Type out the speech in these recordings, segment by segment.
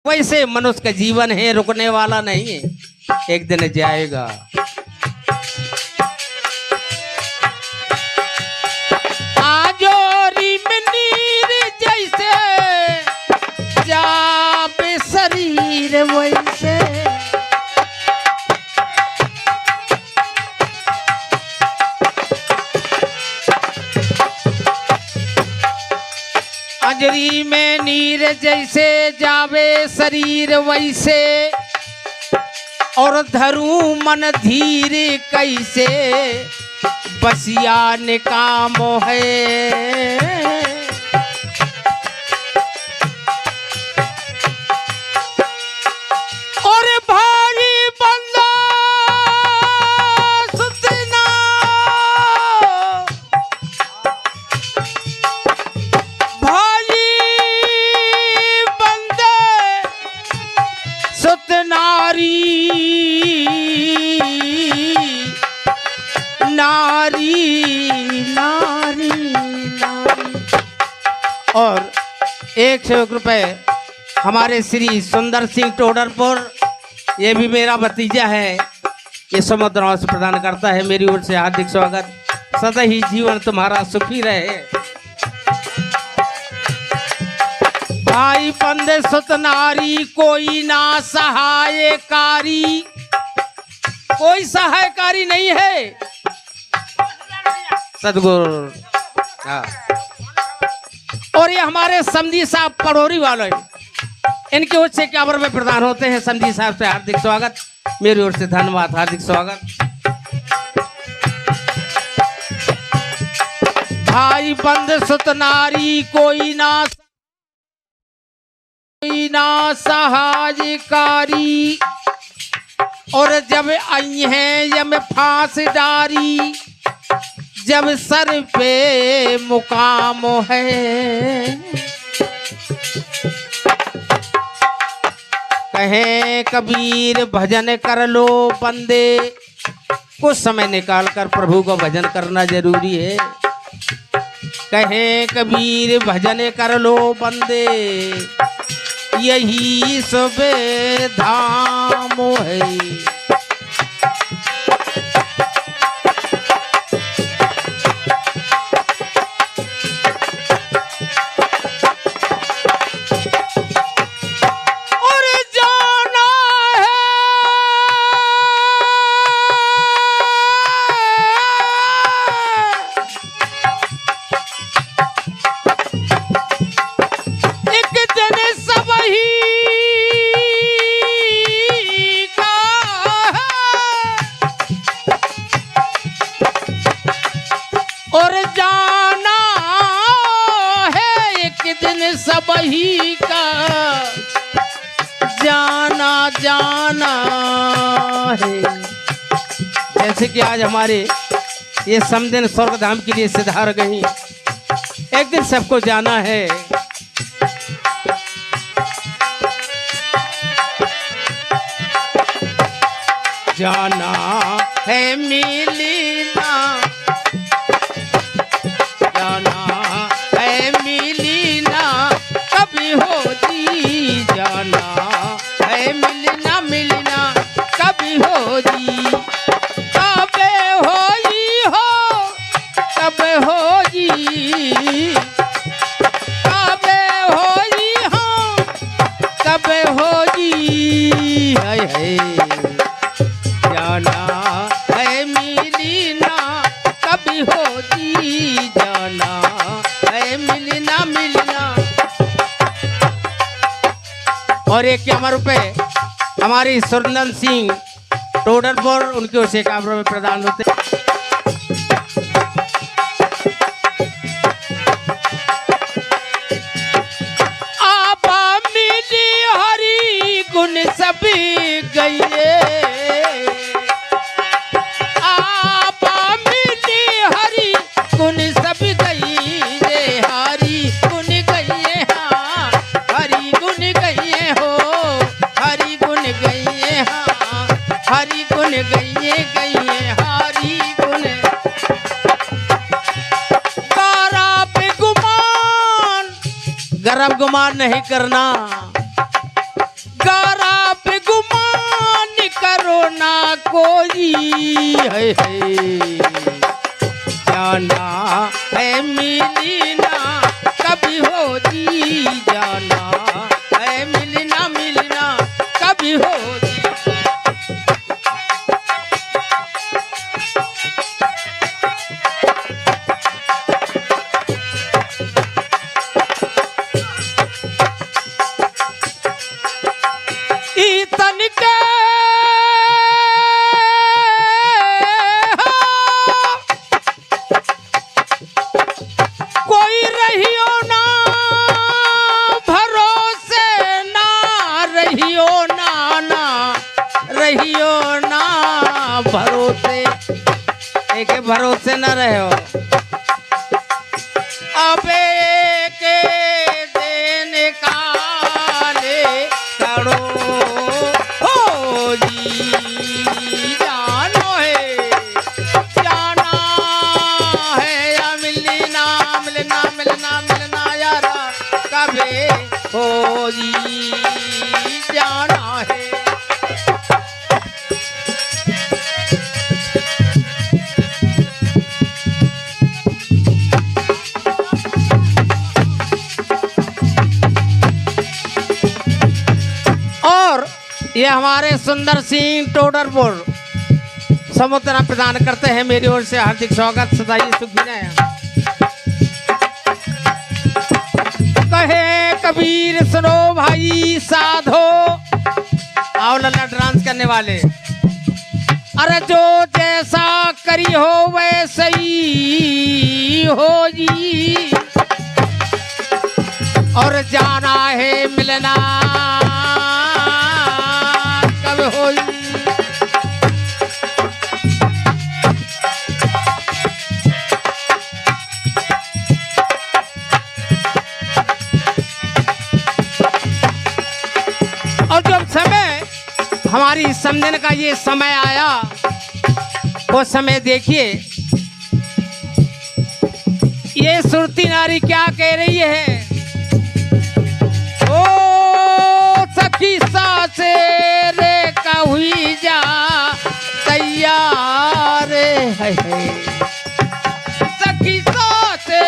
वैसे मनुष्य का जीवन है, रुकने वाला नहीं है, एक दिन जाएगा। आजोरी में नीर जैसे जाबे शरीर वैसे, अंजरी में नीर जैसे जावे शरीर वैसे, और धरू मन धीर कैसे बसिया निकाम है। और भारी बंदा सुतना, भारी बंदे सुतनारी, नारी नारी नारी। और 101 रुपए हमारे श्री सुंदर सिंह टोडरपुर, ये भी मेरा भतीजा है, ये समुद्र से प्रदान करता है। मेरी ओर से हार्दिक स्वागत। सदा ही जीवन तुम्हारा सुखी रहे। भाई बंदे सुतनारी, कोई ना सहायकारी, कोई सहायकारी नहीं है सदगुरु। और ये हमारे समधी साहब पड़ोरी वाले, इनकी ओर से 51 रुपए प्रदान होते हैं। समधी साहब से हार्दिक स्वागत, मेरी ओर से धन्यवाद, हार्दिक स्वागत। भाई बंद सुतनारी, कोई ना सहायकारी, और जब आई हैं यम फांस डारी, जब सर पे मुकाम है। कहें कबीर भजन कर लो बंदे, कुछ समय निकाल कर प्रभु को भजन करना जरूरी है। कहें कबीर भजन कर लो बंदे, यही सब धाम है। सबही का जाना जाना है। जैसे कि आज हमारे ये समदिन स्वर्ग धाम के लिए सिधार गई, एक दिन सबको जाना है। जाना है मिलना, जाना है मिलना, कभी हो जी। जाना है मिलना मिलना, कभी हो जी। कबे हो जी हो, कबे हो जी, कबे हो जी हो, कबे हो जी। हाय हाय, जाना है मिलना, कभी हो जी। जाना है मिलना मिलना। और 51 रुपए हमारी सुरनंद सिंह टोडरपुर, उनकी ओर से 51 रुपए प्रदान होते। आपा मिली हरि गुण सभी गए, आपा मिली हरि गुण सभी गई रे। हरि गुण गई, हाँ हरि गुण गई हो, हरि गुण गई, हाँ हरि गुण गई गई, हरि गुण। कारा पे गुमान, गरब गुमान नहीं करना। कोई है जाना है मिलना कभी हो जी, जाना है मिलना मिलना कभी हो जी। रहियो ना भरोसे, एक भरोसे न रहो। अब एक दिन काले करो हो जी, जानो है जाना है या मिलना मिलना मिलना मिलना यारा कभी हो जी, जाना है। ये हमारे सुंदर सिंह टोडरपुर समुद्र प्रदान करते हैं। मेरी ओर से हार्दिक स्वागत, सदाई सुखी रहे। कहे कबीर सुनो भाई साधो, आओ लल्ला डांस करने वाले। अरे जो जैसा करी हो वैसे ही हो जी, और जाना है मिलना होई। और जब समय हमारी समझने का ये समय आया, वो समय देखिए ये सुरती नारी क्या कह रही है। ओ सखी सासे हुई जा तैयार है, सखी से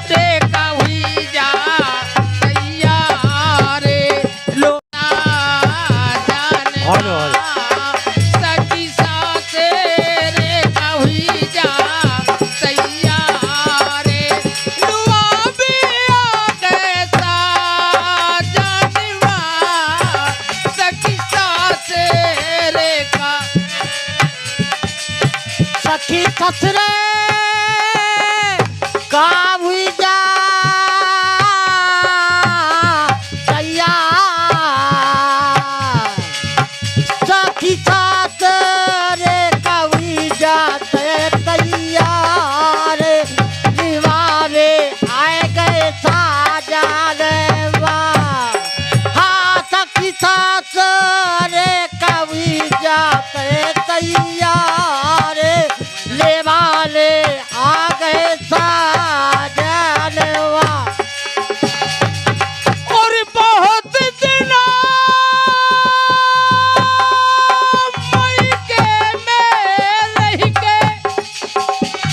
देखा हुई जा तैयार लो ना जाने, सखी से देखा हुई जा तैयार लुआ भी आ कैसा जानवा, सखी से सखी ससुरे का हुई जा तैयार, सखी ससुरे का हुई जा तैयार, निवारे आए गए साजनवा। हाँ सखी ससुरे का हुई जा तैयार, ले वाले आ गए साजनवा। और बहुत दिना मई के में रह के,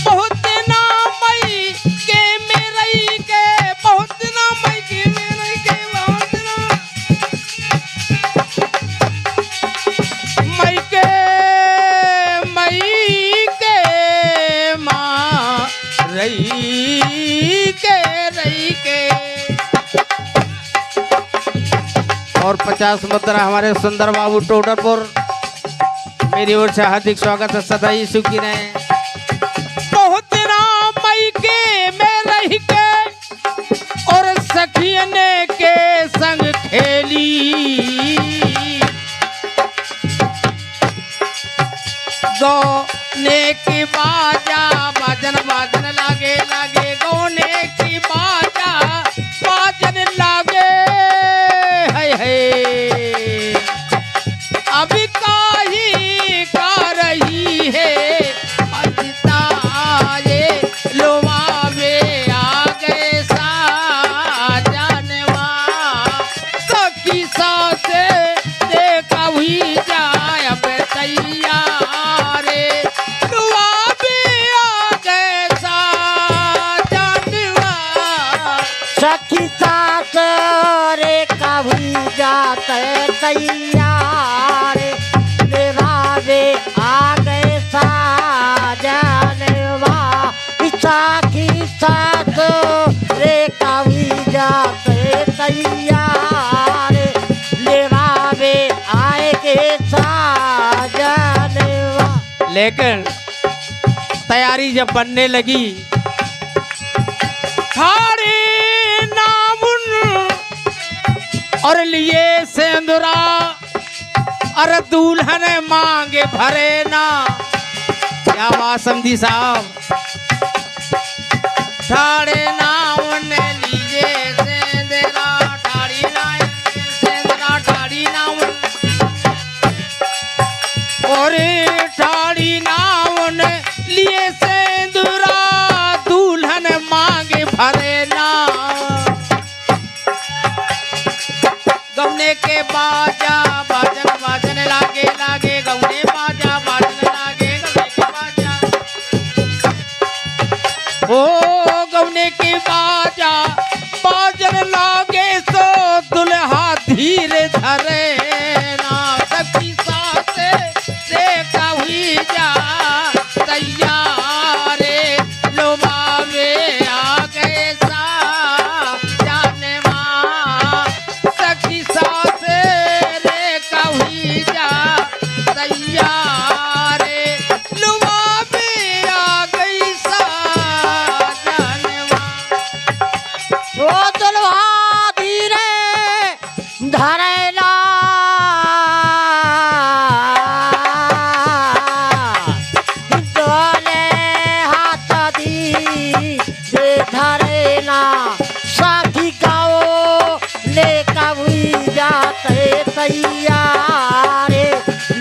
बहुत दिना मई के में रह के, बहुत दिना मई के में रह के, बहुत दिना मई के माँ रही के। और 50 मुद्रा हमारे सुंदर बाबू टोडरपुर, मेरी ओर से हार्दिक स्वागत है, सदाई सुखी रहे। बहुत दिना मई के में रह के और सखियने के संग खेली, गौने की बाजा बाजन बाजन लागे लागे, गौने की बाजा बाजन लागे है। अभी काही का रही है पछताए, लोमावे आ गए साजनवा, सखी सासे देखा हुई जाए अब तैयार। तैयार निभावे आ गए साजनवा साखी साथ रे कवि जाते तैयार निभावे आएगे साजनवा। लेकिन तैयारी जब बनने लगी, ठाड़ी नामुन और लिए सेंदुरा, अरे दुल्हन मांगे भरे ना। क्या बात समझी साहब। ठाड़े नामुन लीजे सेंदुरा, ठाड़ी नामुन सेंदुरा, ठाड़ी नामुन और ठाड़ी नामुन लिए सेंदुरा, दुल्हन मांगे भरे ना। गौने के बाजा बाजन बाजन लागे लागे, गौने बाजा बाजन लागे, गौने के बाजा ओ गौने के बाजा बाजन लागे, सो दुल्हा धीरे धरे ना। सखी साथ देखा हुई जा तैयारे लोबावे आ गए साजनवा। सखी साथ देखा हुई जा तैयारे लोबावे आ गई साजनवा। ओ दुल्हा धीरे धरेला डोले हाथ दी से धरेला साखी गाओ ले कवि जाते तैयार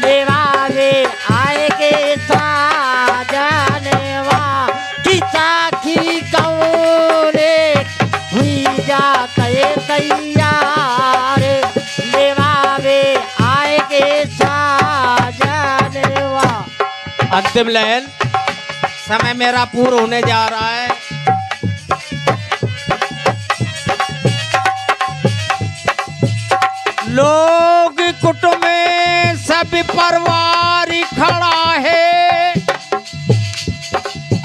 निभावे आएगे साजनवा की साखी गाओ ले हुई जाते तैयार निभावे आएगे साजनवा। अंतिम लाइन, समय मेरा पूर्ण होने जा रहा है। लोग कुटुंब में सब परिवार खड़ा है,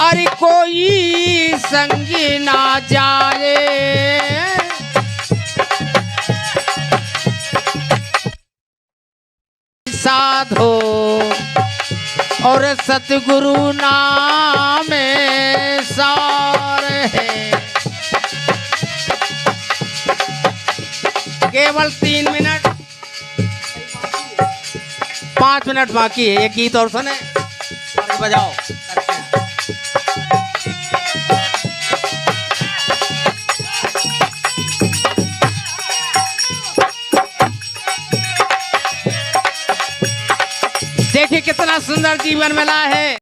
अरे कोई संगी ना जाए। साधो और सतगुरु नाम सार है। केवल 3 मिनट 5 मिनट बाकी है। एक गीत और सुने और बजाओ। देखिए कितना सुंदर जीवन मिला है।